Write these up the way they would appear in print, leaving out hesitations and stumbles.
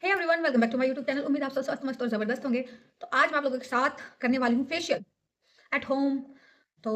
Hey everyone, welcome back to my YouTube channel. उम्मीद आप सब स्वस्थ मस्त और ज़बरदस्त होंगे। तो आज मैं आप लोगों के साथ करने वाली हूँ फेशियल एट होम। तो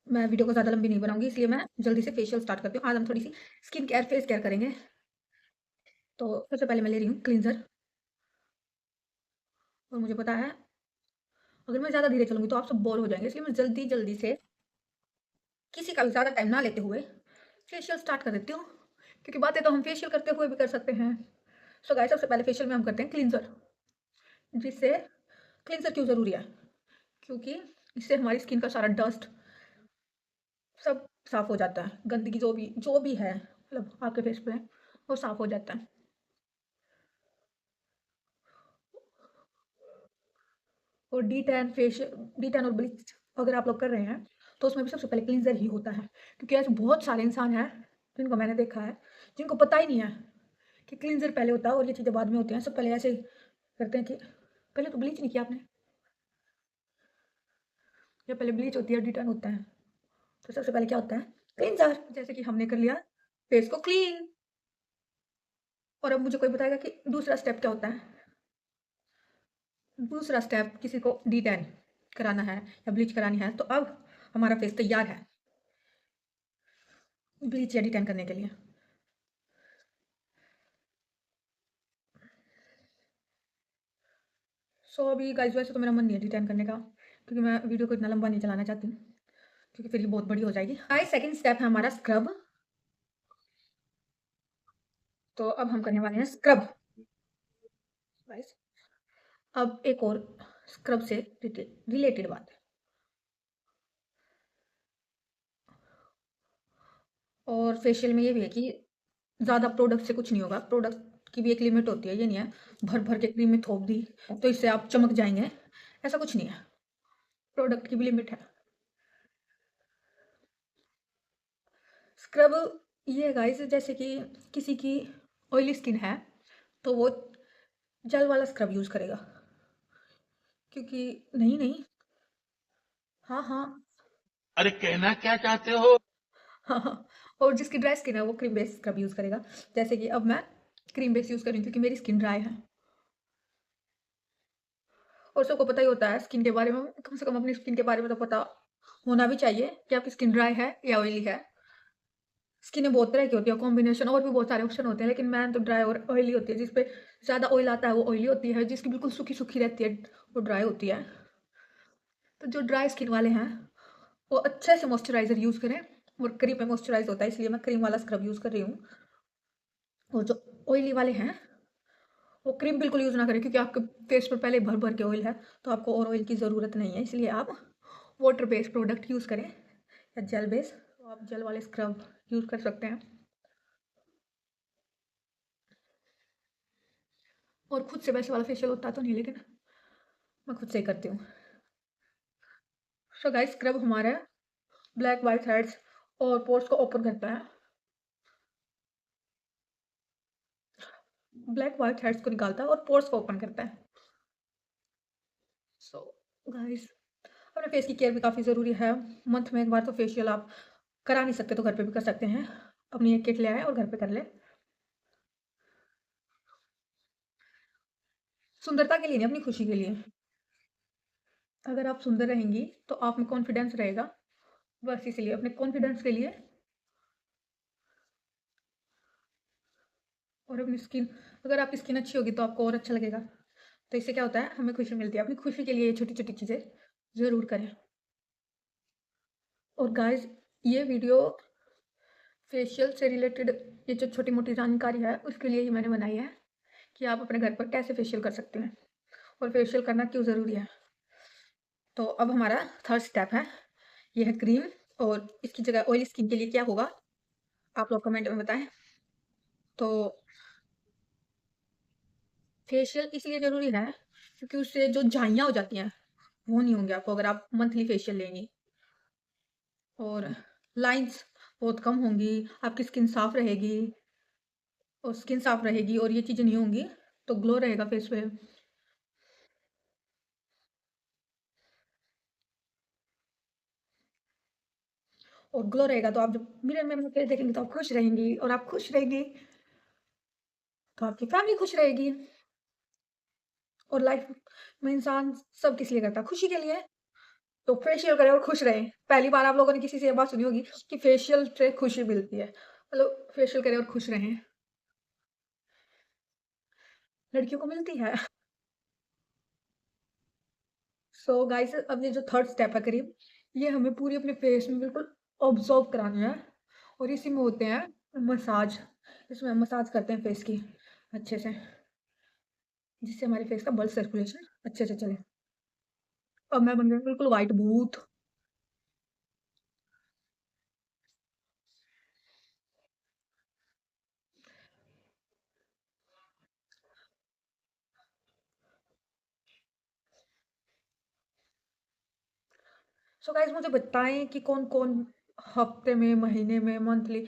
मैं वीडियो को ज़्यादा लंबी नहीं बनाऊंगी, इसलिए मैं जल्दी से फेशियल स्टार्ट करती हूँ। आज हम थोड़ी सी स्किन केयर, फेस केयर करेंगे। तो सबसे पहले मैं ले रही हूँ क्लींजर। और मुझे पता है अगर मैं ज़्यादा धीरे चलूंगी तो आप सब बोर हो जाएंगे, इसलिए मैं जल्दी जल्दी से किसी का भी ज़्यादा टाइम ना लेते हुए फेशियल स्टार्ट कर देती हूँ, क्योंकि बातें तो हम फेशियल करते हुए भी कर सकते हैं। सो गाइस, सबसे पहले फेशियल में हम करते हैं क्लींजर। जिससे क्लींजर क्यों ज़रूरी है? क्योंकि इससे हमारी स्किन का सारा डस्ट सब साफ हो जाता है। गंदगी जो भी है मतलब आपके फेस पे, वो साफ हो जाता है। और डी टैन और ब्लीच अगर आप लोग कर रहे हैं तो उसमें भी सबसे पहले क्लींजर ही होता है, क्योंकि ऐसे बहुत सारे इंसान हैं जिनको मैंने देखा है, जिनको पता ही नहीं है कि क्लींजर पहले होता है और ये चीज़ें बाद में होती हैं। सब पहले ऐसे ही करते हैं कि पहले तो ब्लीच नहीं किया आपने, या पहले ब्लीच होती है डी टैन होता है। तो सबसे पहले क्या होता है? क्लींजर। जैसे कि हमने कर लिया फेस को क्लीन। और अब मुझे कोई बताएगा कि दूसरा स्टेप क्या होता है? दूसरा स्टेप, किसी को डी टैन कराना है या ब्लीच करानी है, तो अब हमारा फेस तैयार है ब्लीच या डी टैन करने के लिए। सो अभी गाइस, वैसे तो मेरा मन नहीं है डी टैन करने का, क्योंकि मैं वीडियो को इतना लंबा नहीं चलाना चाहती हूँ, क्योंकि फिर ये बहुत बड़ी हो जाएगी। गाइस, सेकंड स्टेप है हमारा स्क्रब। तो अब हम करने वाले हैं स्क्रब। गाइस, अब एक और स्क्रब से रिलेटेड बात है। और फेशियल में ये भी है कि ज़्यादा प्रोडक्ट से कुछ नहीं होगा। प्रोडक्ट की भी एक लिमिट होती है, ये नहीं है भर भर के क्रीम में थोप दी तो इससे आप चमक जाएंगे, ऐसा कुछ नहीं है। प्रोडक्ट की भी लिमिट है। स्क्रब ये है गाइस, जैसे कि किसी की ऑयली स्किन है तो वो जेल वाला स्क्रब यूज़ करेगा, क्योंकि नहीं नहीं, हाँ हाँ, अरे कहना क्या चाहते हो? हाँ हाँ। और जिसकी ड्राई स्किन है वो क्रीम बेस्ड स्क्रब यूज़ करेगा। जैसे कि अब मैं क्रीम बेस्ड यूज़ कर रही हूँ क्योंकि मेरी स्किन ड्राई है। और सबको पता ही होता है स्किन के बारे में, कम से कम अपनी स्किन के बारे में तो पता होना भी चाहिए कि आपकी स्किन ड्राई है या ऑयली है। स्किनें बहुत तरह की होती है, कॉम्बिनेशन और भी बहुत सारे ऑप्शन होते हैं, लेकिन मैन तो ड्राई और ऑयली होती है। जिस पे ज़्यादा ऑयल आता है वो ऑयली होती है, जिसकी बिल्कुल सूखी सूखी रहती है वो ड्राई होती है। तो जो ड्राई स्किन वाले हैं वो अच्छे से मॉइस्चराइज़र यूज़ करें। और क्रीम में मॉइस्चराइज होता है, इसलिए मैं क्रीम वाला स्क्रब यूज़ कर रही हूँ। और जो ऑयली वाले हैं वो क्रीम बिल्कुल यूज़ ना करें, क्योंकि आपके फेस पर पहले भर भर के ऑयल है, तो आपको और ऑयल की ज़रूरत नहीं है। इसलिए आप वाटर बेस्ड प्रोडक्ट यूज़ करें या जेल बेस्ड, तो आप जेल वाले स्क्रब यूज़ कर सकते हैं। और खुद से वैसे वाला फेशियल होता तो नहीं, लेकिन मैं खुद से ही करती हूँ। सो गाइस, स्क्रब हमारे ब्लैक वाइट हेड्स और पोर्स को ओपन करता है। ब्लैक वाइट हेड्स को निकालता है और पोर्स को ओपन करता है। सो गाइस, अपने फेस की केयर भी काफ़ी ज़रूरी है। मंथ में एक बार तो फेशियल आप करा नहीं सकते तो घर पे भी कर सकते हैं। अपनी एक किट ले आए और घर पे कर ले। सुंदरता के लिए नहीं, अपनी खुशी के लिए। अगर आप सुंदर रहेंगी तो आप में कॉन्फिडेंस रहेगा। बस इसीलिए अपने कॉन्फिडेंस के लिए। और अपनी स्किन, अगर आपकी स्किन अच्छी होगी तो आपको और अच्छा लगेगा। तो इससे क्या होता है, हमें खुशी मिलती है। अपनी खुशी के लिए ये छोटी छोटी चीज़ें ज़रूर करें। और गाइस, ये वीडियो फेशियल से रिलेटेड, ये जो छोटी मोटी जानकारी है उसके लिए ही मैंने बनाई है, कि आप अपने घर पर कैसे फेशियल कर सकते हैं और फेशियल करना क्यों ज़रूरी है। तो अब हमारा थर्ड स्टेप है, ये है क्रीम। और इसकी जगह ऑयली स्किन के लिए क्या होगा, आप लोग कमेंट में बताएं। तो फेशियल इसलिए ज़रूरी है क्योंकि उससे जो झाइयाँ हो जाती हैं वो नहीं होंगी आपको, अगर आप मंथली फेशियल लेंगी। और लाइंस बहुत कम होंगी, आपकी स्किन साफ रहेगी। और स्किन साफ रहेगी और ये चीज़ें नहीं होंगी तो ग्लो रहेगा फेस पे। और ग्लो रहेगा तो आप जब मिरर में अपना फेस देखेंगे तो आप खुश रहेंगी, और आप खुश रहेंगी तो आपकी फैमिली खुश रहेगी। और लाइफ में इंसान सब किस लिए करता है? खुशी के लिए। तो फेशियल करें और खुश रहें। पहली बार आप लोगों ने किसी से ये बात सुनी होगी कि फेशियल से खुशी मिलती है। मतलब फेशियल करें और खुश रहें। लड़कियों को मिलती है। सो गाइस, अब ये जो थर्ड स्टेप है करीब, ये हमें पूरी अपने फेस में बिल्कुल ऑब्जर्व करानी है। और इसी में होते हैं मसाज। इसमें हम मसाज करते हैं फेस की अच्छे से, जिससे हमारे फेस का ब्लड सर्कुलेशन अच्छे से चले। अब मैं बन गई बिल्कुल व्हाइट भूत। सो गाइस, मुझे बताएं कि कौन कौन हफ्ते में, महीने में, मंथली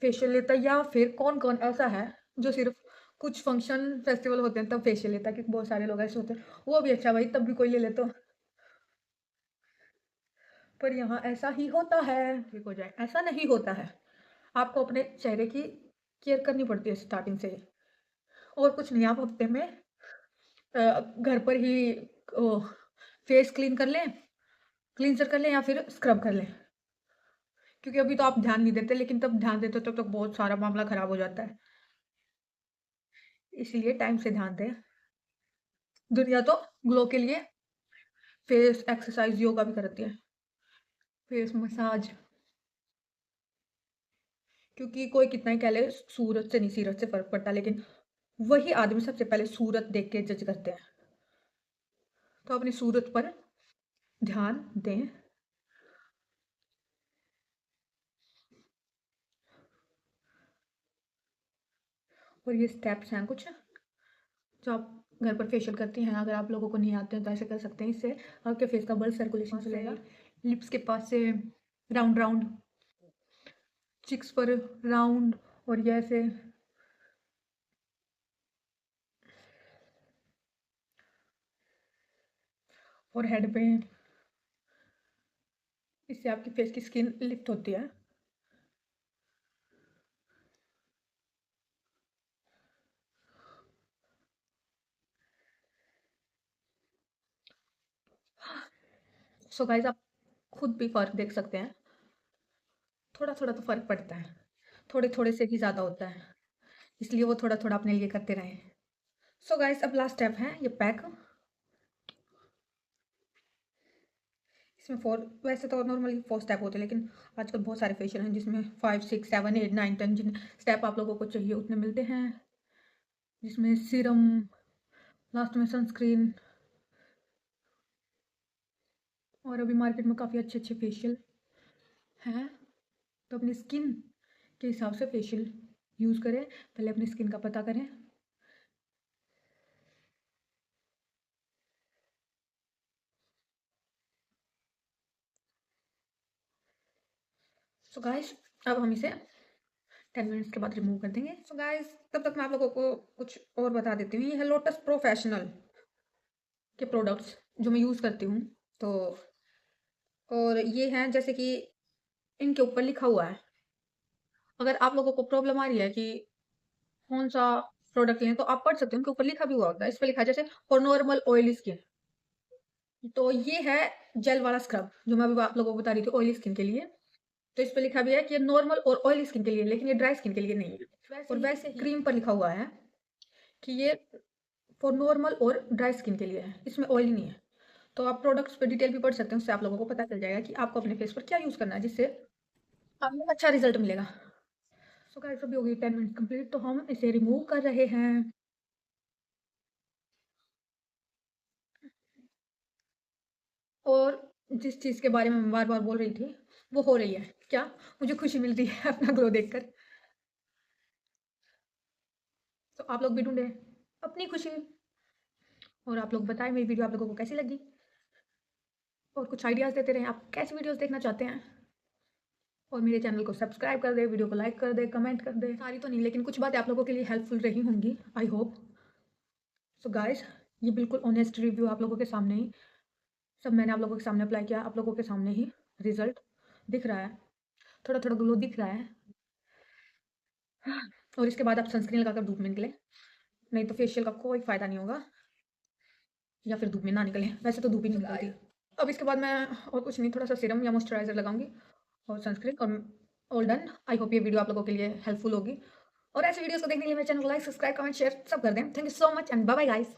फेशियल लेता है, या फिर कौन कौन ऐसा है जो सिर्फ कुछ फंक्शन फेस्टिवल होते हैं तब फेशियल लेता है। क्योंकि बहुत सारे लोग ऐसे होते हैं, वो भी अच्छा भाई, तब भी कोई ले ले तो। पर यहाँ ऐसा ही होता है, ठीक हो जाए, ऐसा नहीं होता है। आपको अपने चेहरे की केयर करनी पड़ती है स्टार्टिंग से ही। और कुछ नहीं, आप हफ्ते में घर पर ही फेस क्लीन कर लें, क्लींजर कर लें या फिर स्क्रब कर लें। क्योंकि अभी तो आप ध्यान नहीं देते, लेकिन तब ध्यान देते हो तब तक बहुत सारा मामला खराब हो जाता है। इसलिए टाइम से ध्यान दें। दुनिया तो ग्लो के लिए फेस एक्सरसाइज योगा भी करती है, फेस मसाज। क्योंकि कोई कितना ही कह ले सूरत से नहीं सीरत से फर्क पड़ता, लेकिन वही आदमी सबसे पहले सूरत देख के जज करते हैं। तो अपनी सूरत पर ध्यान दें। और ये स्टेप्स हैं कुछ जो आप घर पर फेशियल करती हैं। अगर आप लोगों को नहीं आते हैं तो ऐसे कर सकते हैं। इससे आपके फेस का ब्लड सर्कुलेशन चलेगा। लिप्स के पास से राउंड राउंड, चिक्स पर राउंड, और ये ऐसे और हेड पे। इससे आपकी फेस की स्किन लिफ्ट होती है। सो गाइस, आप खुद भी फर्क देख सकते हैं। थोड़ा थोड़ा तो फर्क पड़ता है, थोड़े थोड़े से ही ज़्यादा होता है। इसलिए वो थोड़ा थोड़ा अपने लिए करते रहें। सो गाइस, अब लास्ट स्टेप है ये पैक। इसमें फोर, वैसे तो नॉर्मली 4 स्टेप होते हैं, लेकिन आजकल बहुत सारे फेशियल हैं जिसमें 5 6 7 8 9 10 जिन स्टेप आप लोगों को चाहिए उतने मिलते हैं। जिसमें सीरम, लास्ट में सनस्क्रीन, और अभी मार्केट में काफ़ी अच्छे अच्छे फेशियल हैं। तो अपनी स्किन के हिसाब से फेशियल यूज़ करें। पहले अपनी स्किन का पता करें। सो गाइस, अब हम इसे 10 मिनट्स के बाद रिमूव कर देंगे। सो गाइस, तब तक मैं आप लोगों को कुछ और बता देती हूँ। ये है लोटस प्रोफेशनल के प्रोडक्ट्स जो मैं यूज़ करती हूँ। तो और ये हैं जैसे कि इनके ऊपर लिखा हुआ है। अगर आप लोगों को प्रॉब्लम आ रही है कि कौन सा प्रोडक्ट लें, तो आप पढ़ सकते हो, उनके ऊपर लिखा भी हुआ होता है। इस पर लिखा है जैसे फॉर नॉर्मल ऑयली स्किन। तो ये है जेल वाला स्क्रब जो मैं अभी आप लोगों को बता रही थी ऑयली स्किन के लिए। तो इस पे लिखा भी है कि ये नॉर्मल और ऑयली स्किन के लिए, लेकिन ये ड्राई स्किन के लिए नहीं है। और वैसे क्रीम पर लिखा हुआ है कि ये फॉर नॉर्मल और ड्राई स्किन के लिए है, इसमें ऑयली नहीं है। तो आप प्रोडक्ट्स पे डिटेल भी पढ़ सकते हैं, उससे आप लोगों को पता चल जाएगा कि आपको अपने फेस पर क्या यूज़ करना है, जिससे आपको अच्छा रिजल्ट मिलेगा। सो गाइस, अभी हो गई 10 मिनट कंप्लीट, तो हम इसे रिमूव कर रहे हैं। और जिस चीज़ के बारे में मैं बार बार बोल रही थी वो हो रही है। क्या? मुझे खुशी मिलती है अपना ग्लो देखकर। तो आप लोग भी ढूंढें अपनी खुशी। और आप लोग बताएं मेरी वीडियो आप लोगों को कैसी लगी, और कुछ आइडियाज़ देते रहें आप कैसी वीडियोस देखना चाहते हैं। और मेरे चैनल को सब्सक्राइब कर दे, वीडियो को लाइक कर दे, कमेंट कर दे। सारी तो नहीं, लेकिन कुछ बातें आप लोगों के लिए हेल्पफुल रही होंगी, आई होप। सो गाइस, ये बिल्कुल ऑनेस्ट रिव्यू आप लोगों के सामने ही, सब मैंने आप लोगों के सामने अप्लाई किया, आप लोगों के सामने ही रिजल्ट दिख रहा है। थोड़ा थोड़ा ग्लो दिख रहा है। और इसके बाद आप सनस्क्रीन लगाकर धूप में निकलें, नहीं तो फेशियल का कोई फ़ायदा नहीं होगा, या फिर धूप में ना निकलें, वैसे तो धूप ही नहीं निकलती। अब इसके बाद मैं और कुछ नहीं, थोड़ा सा सीरम या मॉइस्चराइज़र लगाऊंगी और सनस्क्रीन, और ऑल डन। आई होप ये वीडियो आप लोगों के लिए हेल्पफुल होगी, और ऐसे वीडियोस को देखने के लिए मेरे चैनल को लाइक, सब्सक्राइब, कमेंट, शेयर सब कर दें। Thank you so much and bye bye guys.